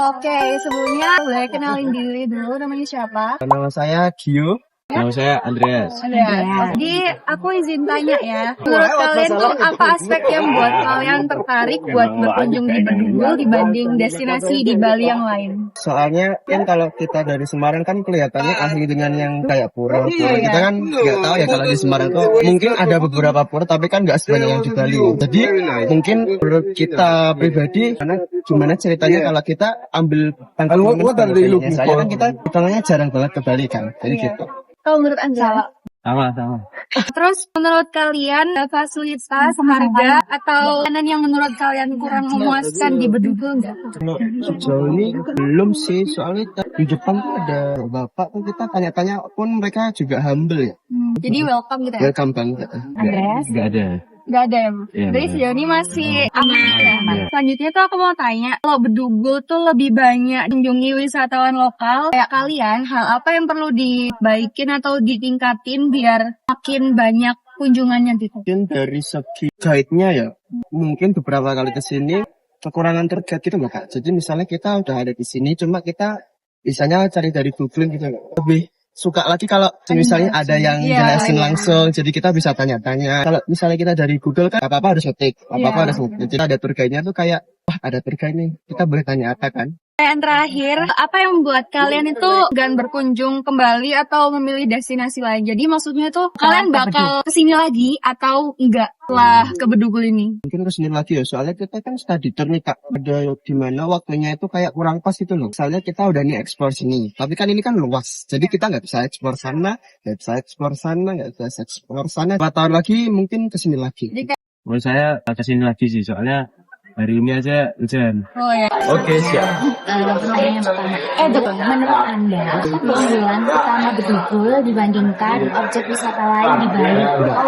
Oke, sebelumnya boleh kenalin diri dulu, namanya siapa? Nama saya Gio. Nama saya Andreas. Jadi aku izin tanya ya, menurut kalian tuh apa aspek yang buat kalian tertarik buat berkunjung di Bedugul dibanding destinasi di Bali yang lain? Soalnya kan kalau kita dari Semarang kan kelihatannya asing dengan yang kayak pura. Kita kan nggak tahu ya kalau di Semarang tuh mungkin ada beberapa pura tapi kan nggak sebanyak yang di Bali. Jadi mungkin menurut kita pribadi, karena gimana ceritanya kalau kita ambil tanggapan saya kan kita hitungannya jarang banget ke Bali kan, jadi gitu. Kalau menurut Anda? Sama. Terus menurut kalian fasilitas, harga, atau makanan yang menurut kalian kurang memuaskan di Bedugul nggak? Sejauh ini belum sih, soalnya di Jepang tuh ada bapak tuh kita tanya-tanya pun mereka juga humble ya. Jadi welcome gitu ya? Welcome banget. Andreas? Nggak ada. Nggak ada ya, Bu? Iya, Jadi nggak sejauh ini masih aman ya? Iya. Selanjutnya tuh aku mau tanya, kalau Bedugul tuh lebih banyak kunjungi wisatawan lokal, kayak kalian, hal apa yang perlu dibaikin atau ditingkatin biar makin banyak kunjungannya gitu? Mungkin dari segi guide-nya ya, mungkin beberapa kali ke sini kekurangan tour guide gitu loh Kak. Jadi misalnya kita udah ada di sini, cuma kita bisanya cari dari Google gitu loh. Lebih suka lagi kalau misalnya ada yang jelasin langsung, jadi kita bisa tanya-tanya. Kalau misalnya kita dari Google kan apa-apa harus ngetik, apa-apa harus ngetik. Jadi ada tour guide-nya tuh kayak, wah ada tour guide nih, kita boleh tanya apa kan. Yang terakhir, apa yang membuat kalian itu enggan berkunjung kembali atau memilih destinasi lain? Jadi maksudnya tuh kalian bakal kesini lagi atau enggak setelah ke Bedugul ini? Mungkin kesini lagi ya, soalnya kita kan study tour nih Kak. Ada di mana waktunya itu kayak kurang pas itu loh. Misalnya kita udah nih explore sini, tapi kan ini kan luas. Jadi kita nggak bisa explore sana, nggak bisa explore sana, nggak bisa explore sana. 4 tahun lagi mungkin kesini lagi. Menurut saya kesini lagi sih, soalnya hari ini aja hujan. Oh ya. Oke, siap. Pertanyaan pertama. Menurut Anda, apa keunggulan utama Bedugul dibandingkan objek wisata lain di Bali,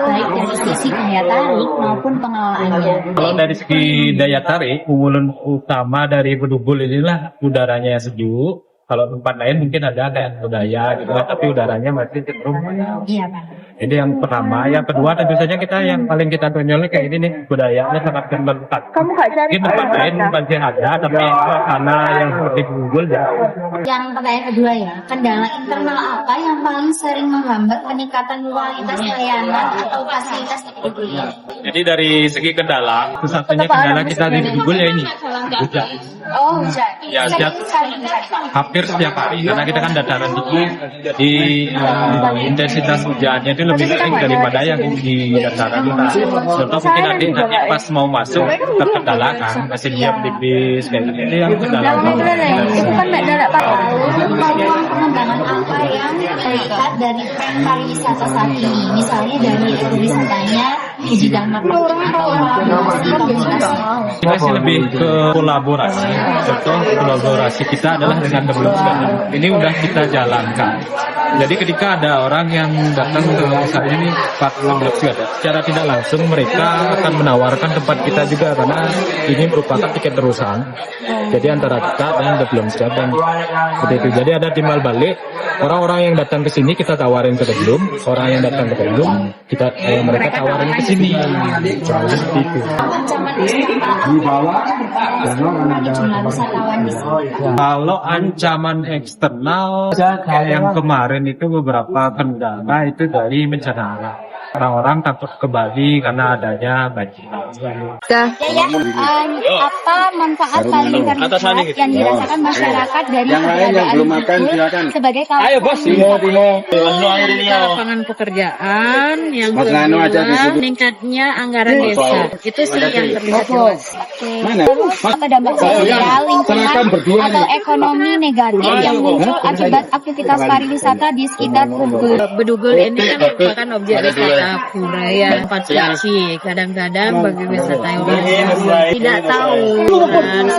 baik dari sisi daya tarik maupun pengelolaannya? Kalau dari segi daya tarik, keunggulan utama dari Bedugul inilah udaranya yang sejuk. Kalau tempat lain mungkin ada kayak budaya gitu kan, tapi udaranya masih cenderung panas. Iya, Pak. Ini yang pertama. Yang kedua tentu saja kita yang paling kita tonjolnya kayak ini nih, budayanya sangat kental. Di tempat lain masih ada, tapi karena yang seperti Bedugul ya. Yang pertanyaan kedua ya, kendala internal apa yang paling sering menghambat peningkatan kualitas layanan atau fasilitas di Bedugul? Jadi dari segi kendala, satu-satunya kendala kita di Bedugul ya ini, hujan. Oh, hujan. Ya, hampir setiap hari karena kita kan dataran tinggi, jadi intensitas hujannya itu lebih sering daripada yang di dataran kita. Contoh mungkin nanti pas mau masuk terkendala kan, masih diam tipis kayak gitu. Itu yang kendala. Itu kan kendala Pak. Peluang pengembangan apa yang terlihat dari tren pariwisata saat ini? Misalnya dari ekowisatanya di bidang marketing atau komunikasi. Kita sih lebih ke kolaborasi. Contoh kolaborasi kita adalah dengan The Blue Garden. Ini udah kita jalankan. Jadi ketika ada orang yang datang ke usaha ini Pak The Blue Garden, secara tidak langsung mereka akan menawarkan tempat kita juga karena ini merupakan tiket terusan. Jadi antara kita dan The Blue Garden seperti itu. Jadi ada timbal balik. Orang-orang yang datang ke sini kita tawarin ke The Bloom, orang yang datang ke The Bloom kita mereka tawarin ke sini. Seperti itu. Kalau ancaman eksternal kayak yang kemarin itu beberapa kendala itu dari bencana alam. Orang-orang takut ke Bali karena adanya banjir. Apa manfaat paling terlihat yang dirasakan masyarakat dari keberadaan sebagai lapangan pekerjaan yang kedua meningkatnya anggaran desa itu sih yang terlihat jelas. apa dampak sosial, lingkungan atau ekonomi negatif yang muncul akibat aktivitas pariwisata di sekitar Bedugul ini kan merupakan objek wisata budaya tempat suci. Kadang-kadang bagi wisatawan tidak tahu dan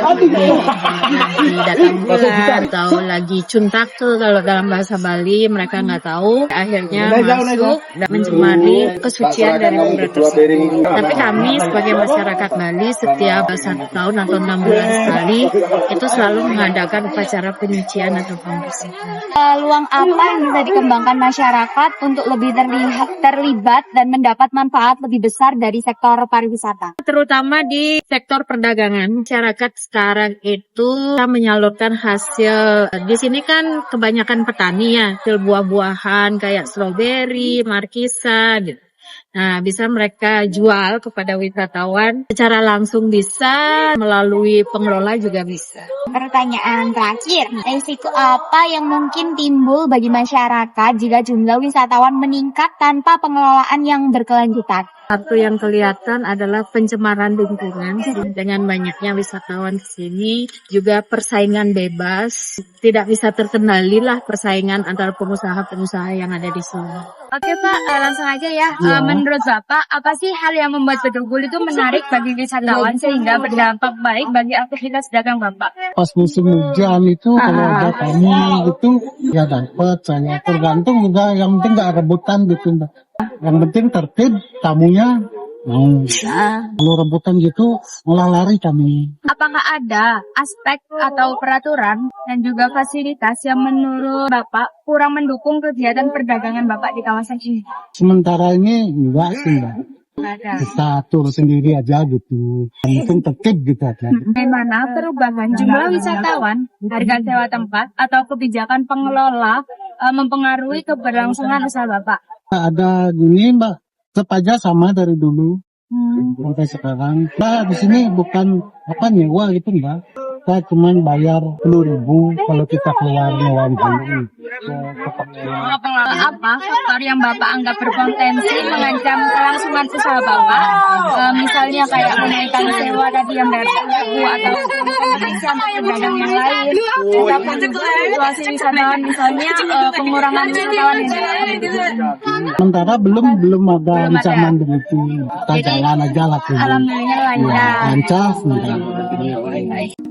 datang bulan atau lagi cuntake kalau dalam bahasa Bali mereka nggak tahu, akhirnya masuk dan mencemari kesucian dari umrah tersebut. Tapi kami sebagai masyarakat Bali setiap 1 tahun atau 6 bulan sekali itu selalu mengadakan upacara penyucian atau pembersihan. peluang apa yang bisa dikembangkan masyarakat untuk lebih terlibat terlibat dan mendapat manfaat lebih besar dari sektor pariwisata? Terutama di sektor perdagangan. Masyarakat sekarang itu menyalurkan hasil. Di sini kan kebanyakan petani ya, hasil buah-buahan kayak stroberi, markisa gitu. Nah, bisa mereka jual kepada wisatawan secara langsung, bisa melalui pengelola juga bisa. Pertanyaan terakhir, risiko apa yang mungkin timbul bagi masyarakat jika jumlah wisatawan meningkat tanpa pengelolaan yang berkelanjutan? Satu yang kelihatan adalah pencemaran lingkungan dengan banyaknya wisatawan ke sini, juga persaingan bebas, tidak bisa terkendali lah persaingan antara pengusaha-pengusaha yang ada di sini. Oke Pak, langsung aja ya. Menurut Bapak, apa sih hal yang membuat Bedugul itu menarik bagi wisatawan sehingga berdampak baik bagi aktivitas dagang Bapak? Pas musim hujan itu kalau ada tamu gitu ya dapat, saya tergantung juga, yang penting nggak rebutan gitu, Mbak. Yang penting tertib tamunya. Kalau rebutan gitu malah lari kami. Apakah ada aspek atau peraturan dan juga fasilitas yang menurut Bapak kurang mendukung kegiatan perdagangan Bapak di kawasan ini? Sementara ini enggak sih, Mbak. Ada. Kita atur sendiri aja gitu. Yang penting tertib gitu aja. Bagaimana perubahan jumlah wisatawan, harga sewa tempat, atau kebijakan pengelola mempengaruhi keberlangsungan usaha Bapak? Ada gini, Mbak, tetap aja sama dari dulu sampai sekarang. Nah, di sini bukan apa nyewa gitu, Mbak. Kita cuma bayar 10.000 kalau kita keluar nyewain dulu. Apa faktor yang Bapak anggap berpotensi mengancam kelangsungan usaha Bapak? Misalnya kayak menaikkan sewa tadi yang bayar 10.000 atau kompetisi antar pedagang yang lain, ataupun juga situasi wisatawan, misalnya pengurangan wisatawan yang datang. Sementara belum ada ancaman begitu. Kita jalan aja lah. Alhamdulillah lancar. Lancar.